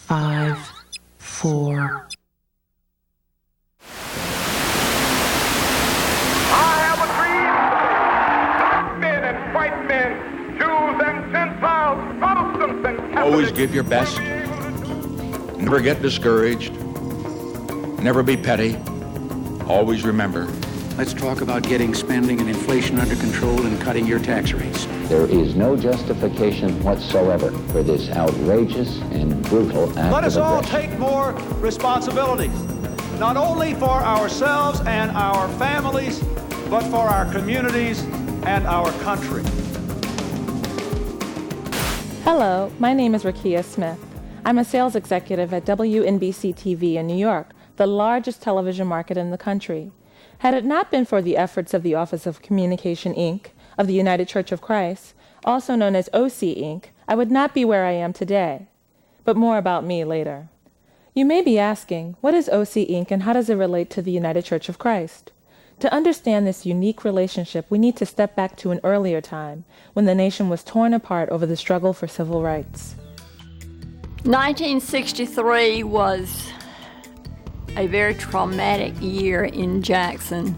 5, 4. I have a dream. Black men and white men, Jews and Gentiles, Protestants and Catholics. Always give your best. Never get discouraged. Never be petty. Always remember. Let's talk about getting spending and inflation under control and cutting your tax rates. There is no justification whatsoever for this outrageous and brutal act of aggression. Let us all take more responsibilities, not only for ourselves and our families, but for our communities and our country. Hello, my name is Rakia Smith. I'm a sales executive at WNBC TV in New York, the largest television market in the country. Had it not been for the efforts of the Office of Communication, Inc., of the United Church of Christ, also known as OC, Inc., I would not be where I am today. But more about me later. You may be asking, what is OC, Inc., and how does it relate to the United Church of Christ? To understand this unique relationship, we need to step back to an earlier time, when the nation was torn apart over the struggle for civil rights. 1963 was a very traumatic year in Jackson.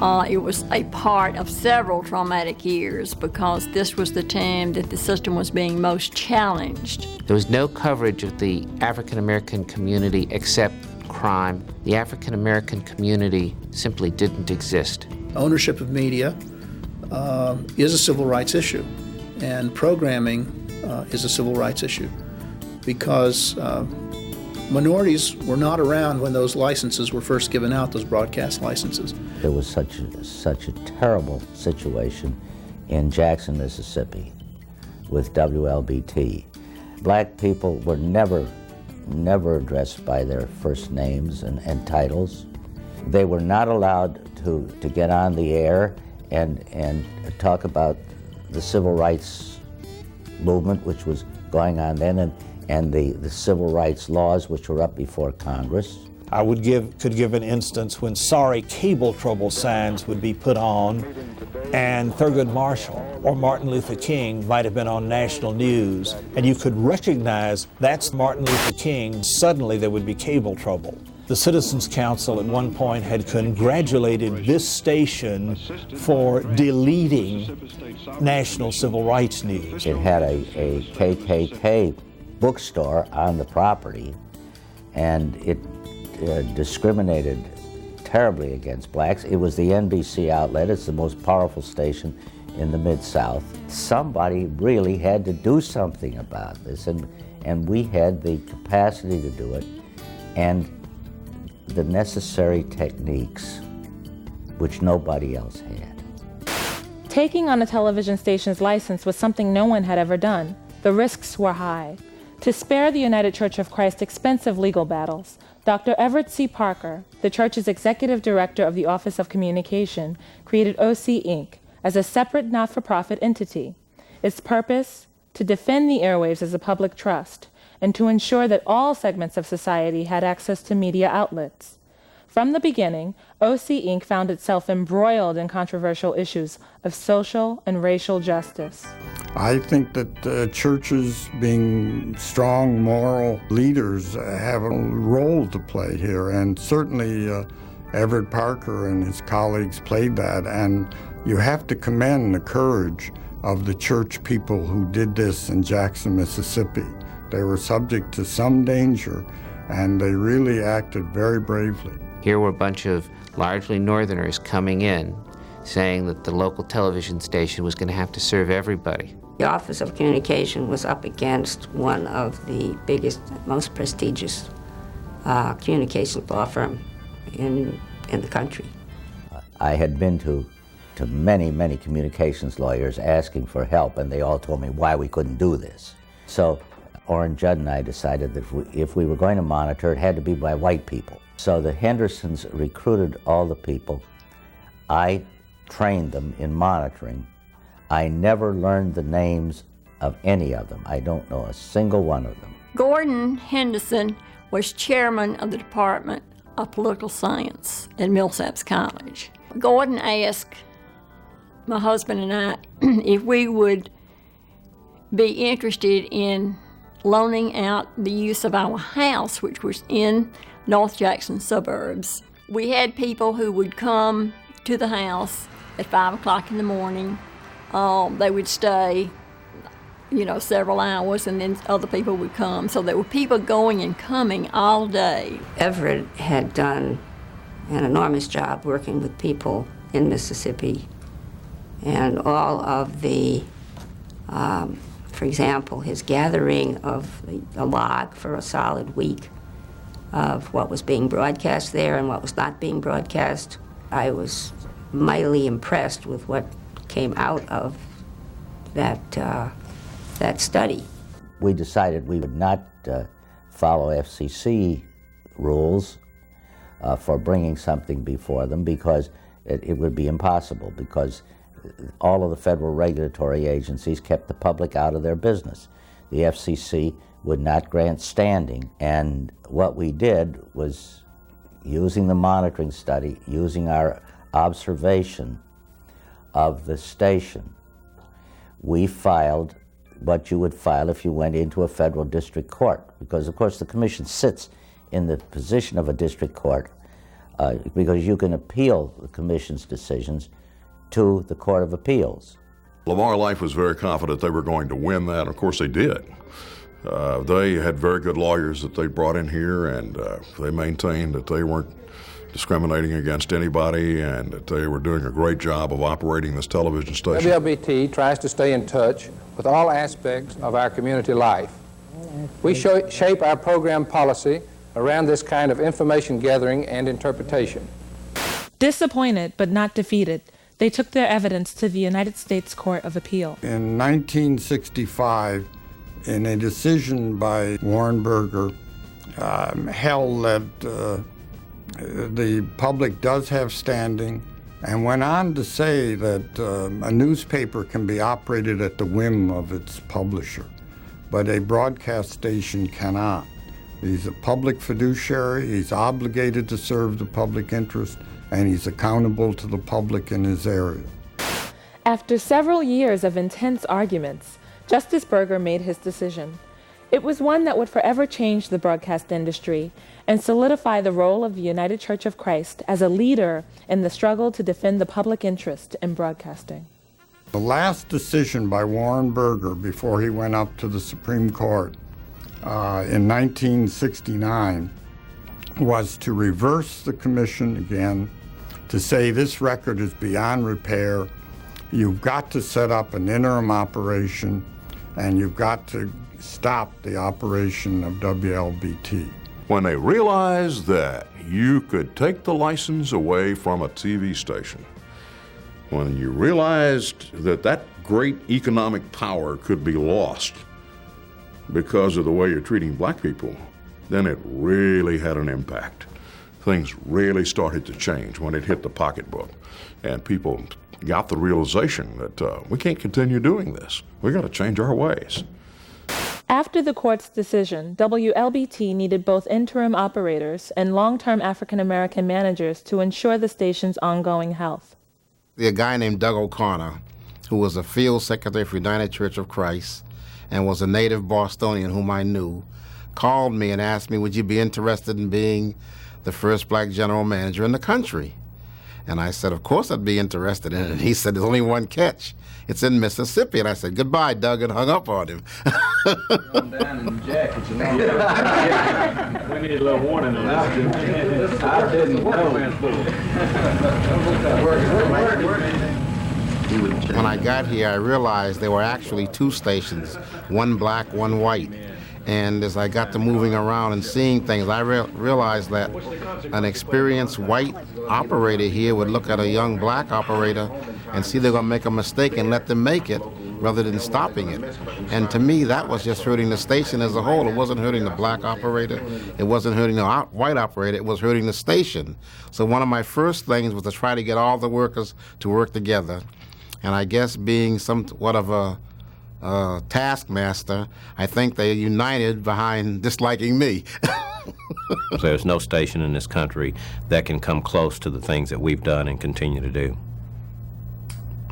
It was a part of several traumatic years because this was the time that the system was being most challenged. There was no coverage of the African American community except crime. The African American community simply didn't exist. Ownership of media is a civil rights issue, and programming is a civil rights issue because minorities were not around when those licenses were first given out, those broadcast licenses. There was such a terrible situation in Jackson, Mississippi with WLBT. Black people were never addressed by their first names and titles. They were not allowed to get on the air and talk about the civil rights movement, which was going on then, and the civil rights laws which were up before Congress. I could give an instance when sorry cable trouble signs would be put on, and Thurgood Marshall or Martin Luther King might have been on national news, and you could recognize that's Martin Luther King. Suddenly there would be cable trouble. The Citizens Council at one point had congratulated this station for deleting national civil rights news. It had a KKK bookstore on the property, and it discriminated terribly against blacks. It was the NBC outlet. It's the most powerful station in the Mid-South. Somebody really had to do something about this, and we had the capacity to do it and the necessary techniques which nobody else had. Taking on a television station's license was something no one had ever done. The risks were high. To spare the United Church of Christ expensive legal battles, Dr. Everett Parker, the church's executive director of the Office of Communication, created OC, Inc. as a separate not-for-profit entity. Its purpose? To defend the airwaves as a public trust and to ensure that all segments of society had access to media outlets. From the beginning, OC, Inc. found itself embroiled in controversial issues of social and racial justice. I think that churches, being strong moral leaders, have a role to play here, and certainly Everett Parker and his colleagues played that, and you have to commend the courage of the church people who did this in Jackson, Mississippi. They were subject to some danger, and they really acted very bravely. Here were a bunch of largely Northerners coming in, saying that the local television station was going to have to serve everybody. The Office of Communication was up against one of the biggest, most prestigious communications law firm in the country. I had been to many communications lawyers asking for help, and they all told me why we couldn't do this. So Orrin Judd and I decided that if we were going to monitor, it had to be by white people. So the Hendersons recruited all the people. I trained them in monitoring. I never learned the names of any of them. I don't know a single one of them. Gordon Henderson was chairman of the Department of Political Science at Millsaps College. Gordon asked my husband and I if we would be interested in loaning out the use of our house, which was in North Jackson suburbs. We had people who would come to the house at 5 o'clock in the morning. They would stay, several hours, and then other people would come. So there were people going and coming all day. Everett had done an enormous job working with people in Mississippi, and all of the, for example, his gathering of a log for a solid week of what was being broadcast there and what was not being broadcast. I was mightily impressed with what came out of that study. We decided we would not follow FCC rules for bringing something before them because it would be impossible, because all of the federal regulatory agencies kept the public out of their business. The FCC would not grant standing, and what we did was, using the monitoring study, using our observation of the station, we filed what you would file if you went into a federal district court, because of course the commission sits in the position of a district court because you can appeal the commission's decisions to the Court of Appeals. Lamar Life was very confident they were going to win that. Of course they did. They had very good lawyers that they brought in here, and they maintained that they weren't discriminating against anybody and that they were doing a great job of operating this television station. WLBT tries to stay in touch with all aspects of our community life. We shape our program policy around this kind of information gathering and interpretation. Disappointed but not defeated, they took their evidence to the United States Court of Appeal. In 1965, in a decision by Warren Burger, held that the public does have standing, and went on to say that a newspaper can be operated at the whim of its publisher, but a broadcast station cannot. He's a public fiduciary, he's obligated to serve the public interest, and he's accountable to the public in his area. After several years of intense arguments, Justice Burger made his decision. It was one that would forever change the broadcast industry and solidify the role of the United Church of Christ as a leader in the struggle to defend the public interest in broadcasting. The last decision by Warren Burger before he went up to the Supreme Court in 1969 was to reverse the commission again, to say this record is beyond repair, you've got to set up an interim operation, and you've got to stop the operation of WLBT. When they realized that you could take the license away from a TV station, when you realized that that great economic power could be lost because of the way you're treating black people, then it really had an impact. Things really started to change when it hit the pocketbook, and people got the realization that we can't continue doing this. We got to change our ways. After the court's decision, WLBT needed both interim operators and long-term African-American managers to ensure the station's ongoing health. A guy named Doug O'Connor, who was a field secretary for United Church of Christ and was a native Bostonian whom I knew, called me and asked me, would you be interested in being the first black general manager in the country? And I said, of course I'd be interested in it. And he said, there's only one catch. It's in Mississippi. And I said, goodbye, Doug, and hung up on him. I'm down in the jackets. We need a little warning on this. I didn't know. When I got here, I realized there were actually two stations, one black, one white. And as I got to moving around and seeing things, I realized that an experienced white operator here would look at a young black operator and see they're going to make a mistake and let them make it rather than stopping it. And to me, that was just hurting the station as a whole. It wasn't hurting the black operator. It wasn't hurting the white operator. It was hurting the station. So one of my first things was to try to get all the workers to work together. And I guess being somewhat of a taskmaster, I think they united behind disliking me. There's no station in this country that can come close to the things that we've done and continue to do.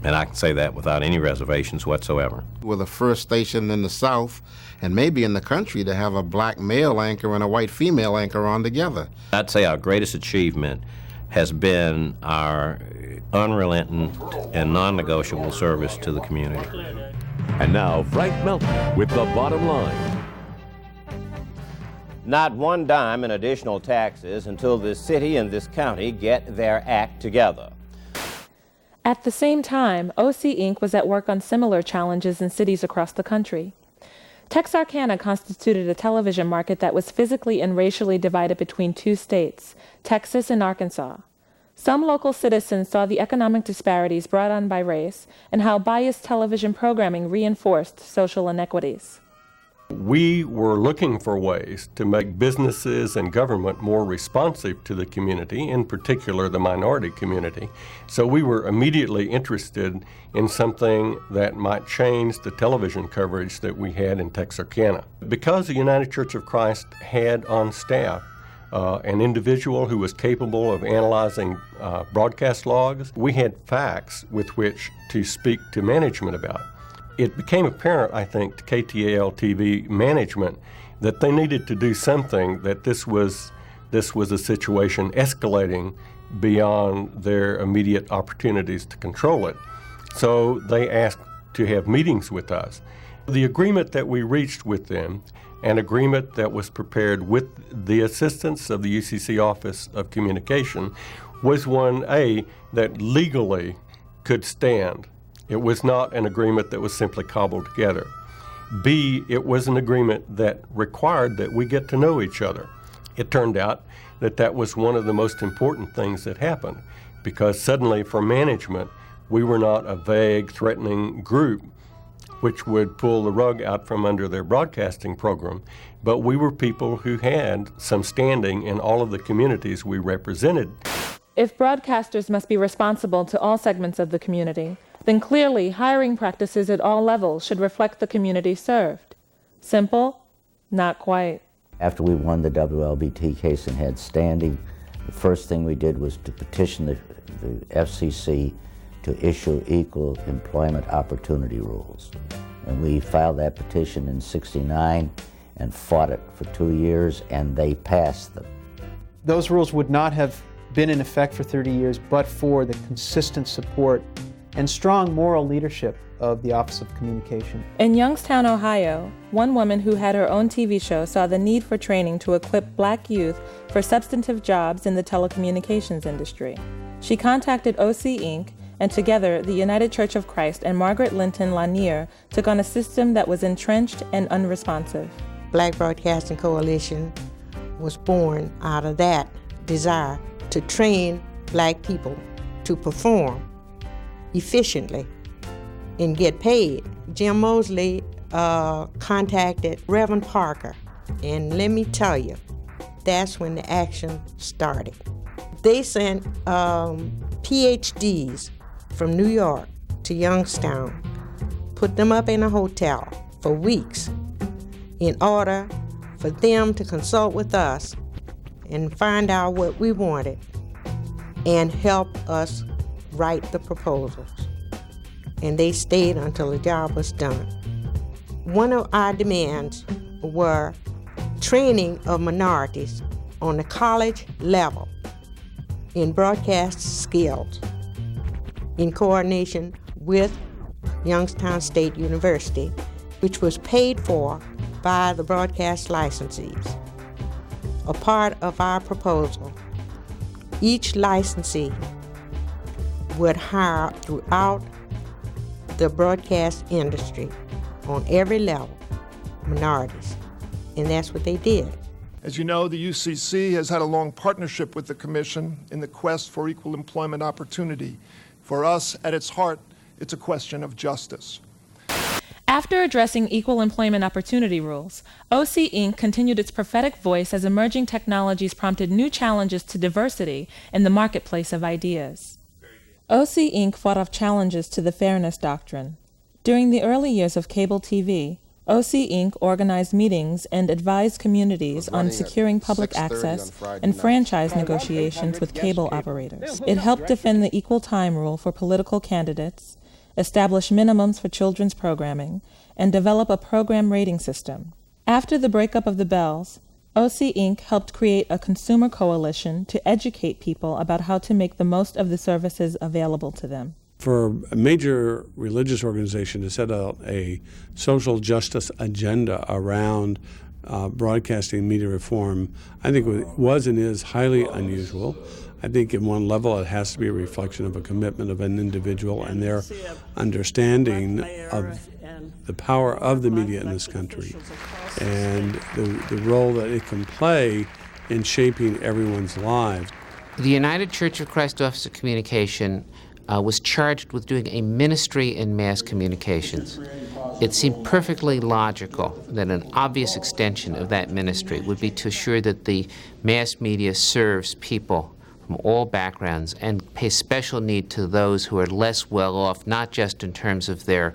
And I can say that without any reservations whatsoever. We're the first station in the South and maybe in the country to have a black male anchor and a white female anchor on together. I'd say our greatest achievement has been our unrelenting and non-negotiable service to the community. And now, Frank Melton with the bottom line. Not one dime in additional taxes until this city and this county get their act together. At the same time, OC Inc. was at work on similar challenges in cities across the country. Texarkana constituted a television market that was physically and racially divided between two states, Texas and Arkansas. Some local citizens saw the economic disparities brought on by race and how biased television programming reinforced social inequities. We were looking for ways to make businesses and government more responsive to the community, in particular the minority community. So we were immediately interested in something that might change the television coverage that we had in Texarkana. Because the United Church of Christ had on staff an individual who was capable of analyzing broadcast logs, we had facts with which to speak to management about. It became apparent, I think, to KTAL-TV management that they needed to do something, that this was a situation escalating beyond their immediate opportunities to control it. So they asked to have meetings with us. The agreement that we reached with them, an agreement that was prepared with the assistance of the UCC Office of Communication, was one, A, that legally could stand. It was not an agreement that was simply cobbled together. B, it was an agreement that required that we get to know each other. It turned out that that was one of the most important things that happened, because suddenly for management, we were not a vague, threatening group which would pull the rug out from under their broadcasting program, but we were people who had some standing in all of the communities we represented. If broadcasters must be responsible to all segments of the community, then clearly hiring practices at all levels should reflect the community served. Simple? Not quite. After we won the WLBT case and had standing, the first thing we did was to petition the FCC to issue equal employment opportunity rules. And we filed that petition in '69 and fought it for 2 years, and they passed them. Those rules would not have been in effect for 30 years but for the consistent support and strong moral leadership of the Office of Communication. In Youngstown, Ohio, one woman who had her own TV show saw the need for training to equip black youth for substantive jobs in the telecommunications industry. She contacted OC Inc., and together the United Church of Christ and Margaret Linton Lanier took on a system that was entrenched and unresponsive. Black Broadcasting Coalition was born out of that desire to train black people to perform efficiently and get paid. Jim Mosley contacted Everett Parker, and let me tell you, that's when the action started. They sent PhDs from New York to Youngstown, put them up in a hotel for weeks in order for them to consult with us and find out what we wanted and help us write the proposals. And they stayed until the job was done. One of our demands were training of minorities on the college level in broadcast skills in coordination with Youngstown State University, which was paid for by the broadcast licensees. A part of our proposal, each licensee would hire throughout the broadcast industry on every level minorities, and that's what they did. As you know, the UCC has had a long partnership with the Commission in the quest for equal employment opportunity. For us, at its heart, it's a question of justice. After addressing equal employment opportunity rules, OC Inc. continued its prophetic voice as emerging technologies prompted new challenges to diversity in the marketplace of ideas. OC Inc. fought off challenges to the fairness doctrine. During the early years of cable TV, OC Inc. organized meetings and advised communities on securing public access and franchise negotiations with cable operators. It helped defend the equal time rule for political candidates establish minimums for children's programming, and develop a program rating system. After the breakup of the Bells, OC Inc. helped create a consumer coalition to educate people about how to make the most of the services available to them. For a major religious organization to set out a social justice agenda around broadcasting media reform, I think it was and is highly unusual. I think at one level it has to be a reflection of a commitment of an individual and their understanding of the power of the media in this country and the role that it can play in shaping everyone's lives. The United Church of Christ Office of Communication was charged with doing a ministry in mass communications. It seemed perfectly logical that an obvious extension of that ministry would be to assure that the mass media serves people from all backgrounds and pays special need to those who are less well off, not just in terms of their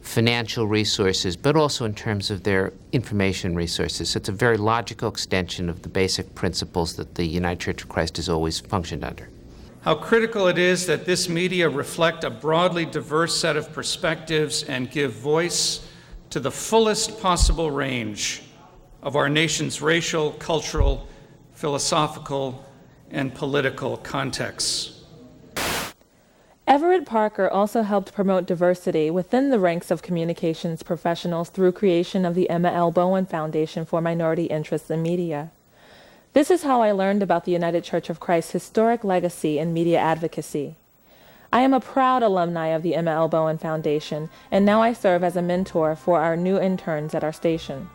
financial resources, but also in terms of their information resources. So it's a very logical extension of the basic principles that the United Church of Christ has always functioned under. How critical it is that this media reflect a broadly diverse set of perspectives and give voice to the fullest possible range of our nation's racial, cultural, philosophical, and political contexts. Everett Parker also helped promote diversity within the ranks of communications professionals through creation of the Emma L. Bowen Foundation for Minority Interests in Media. This is how I learned about the United Church of Christ's historic legacy in media advocacy. I am a proud alumni of the Emma L. Bowen Foundation, and now I serve as a mentor for our new interns at our station.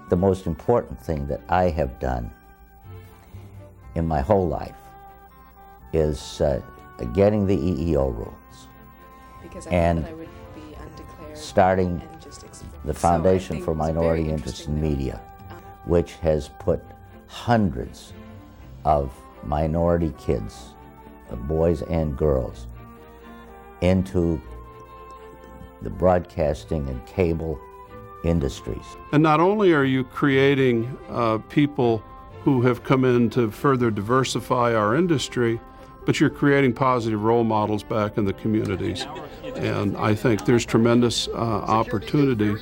The most important thing that I have done in my whole life is getting the EEO rules and starting the Foundation for Minority Interests in Media, which has put hundreds of minority kids, boys and girls, into the broadcasting and cable industries. And not only are you creating people who have come in to further diversify our industry, but you're creating positive role models back in the communities. And I think there's tremendous opportunity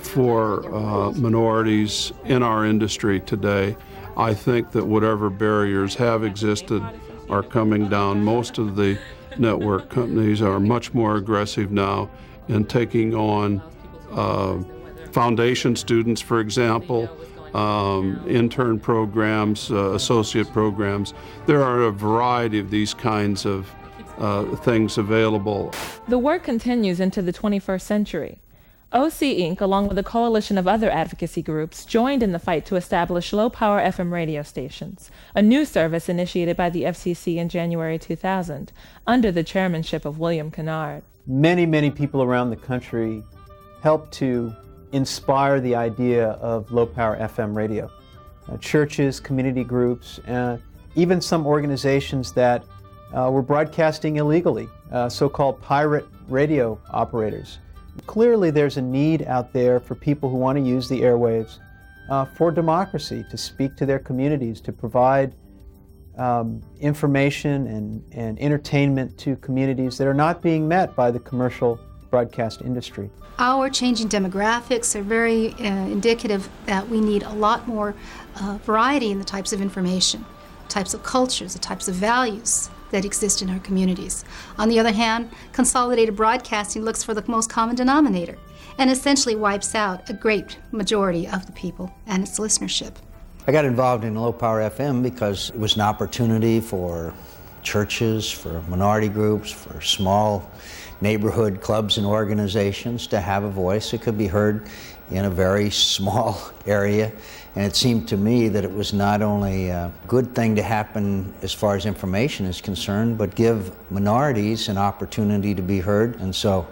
for minorities in our industry today. I think that whatever barriers have existed are coming down. Most of the network companies are much more aggressive now in taking on foundation students, for example, intern programs, associate programs. There are a variety of these kinds of things available. The work continues into the 21st century. OC Inc., along with a coalition of other advocacy groups, joined in the fight to establish low-power FM radio stations, a new service initiated by the FCC in January 2000, under the chairmanship of William Kennard. Many, many people around the country helped to inspire the idea of low-power FM radio. Churches, community groups, even some organizations that were broadcasting illegally, so-called pirate radio operators. Clearly there's a need out there for people who want to use the airwaves for democracy, to speak to their communities, to provide information and entertainment to communities that are not being met by the commercial broadcast industry. Our changing demographics are very indicative that we need a lot more variety in the types of information, types of cultures, the types of values that exist in our communities. On the other hand, consolidated broadcasting looks for the most common denominator and essentially wipes out a great majority of the people and its listenership. I got involved in low power FM because it was an opportunity for churches, for minority groups, for small neighborhood clubs and organizations to have a voice that could be heard in a very small area. And it seemed to me that it was not only a good thing to happen as far as information is concerned, but give minorities an opportunity to be heard. And so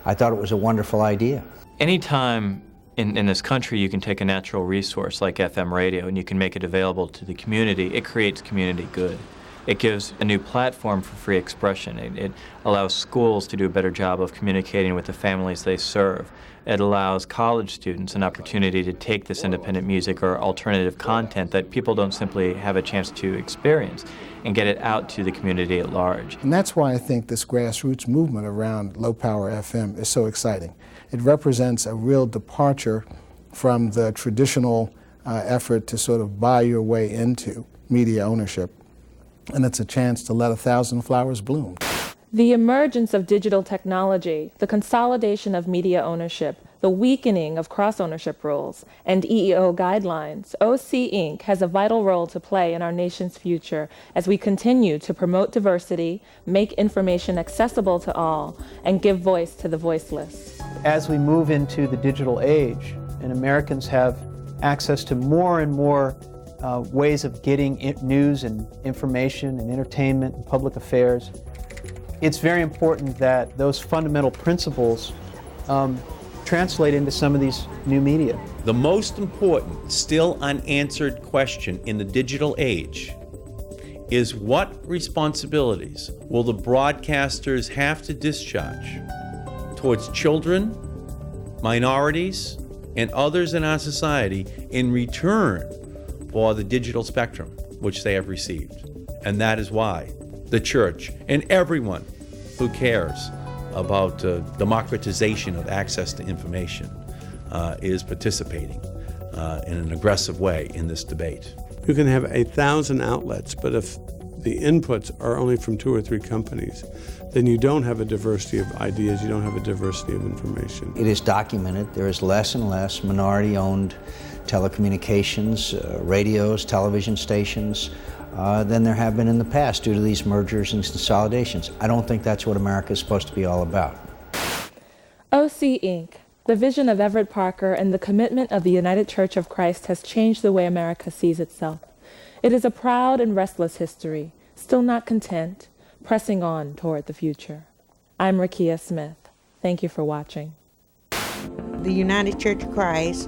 I thought it was a wonderful idea. Anytime in this country you can take a natural resource like FM radio and you can make it available to the community, it creates community good. It gives a new platform for free expression. It allows schools to do a better job of communicating with the families they serve. It allows college students an opportunity to take this independent music or alternative content that people don't simply have a chance to experience and get it out to the community at large. And that's why I think this grassroots movement around low-power FM is so exciting. It represents a real departure from the traditional effort to sort of buy your way into media ownership. And it's a chance to let 1,000 flowers bloom. The emergence of digital technology, the consolidation of media ownership, the weakening of cross-ownership rules, and EEO guidelines, OC Inc. has a vital role to play in our nation's future as we continue to promote diversity, make information accessible to all, and give voice to the voiceless. As we move into the digital age, and Americans have access to more and more ways of getting news and information and entertainment and public affairs, it's very important that those fundamental principles translate into some of these new media. The most important, still unanswered question in the digital age is what responsibilities will the broadcasters have to discharge towards children, minorities, and others in our society in return for the digital spectrum which they have received. And that is why the church and everyone who cares about democratization of access to information is participating in an aggressive way in this debate. You can have 1,000 outlets, but if the inputs are only from 2 or 3 companies, then you don't have a diversity of ideas, you don't have a diversity of information. It is documented. There is less and less minority-owned telecommunications, radios, television stations than there have been in the past due to these mergers and consolidations. I don't think that's what America is supposed to be all about. OC Inc., the vision of Everett Parker and the commitment of the United Church of Christ has changed the way America sees itself. It is a proud and restless history, still not content, pressing on toward the future. I'm Rakia Smith. Thank you for watching. The United Church of Christ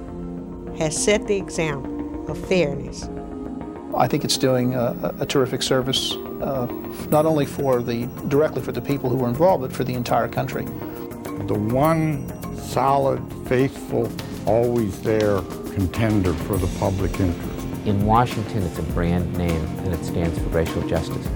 has set the example of fairness. I think it's doing a terrific service, not only directly for the people who were involved, but for the entire country. The one solid, faithful, always there contender for the public interest. In Washington, it's a brand name, and it stands for racial justice.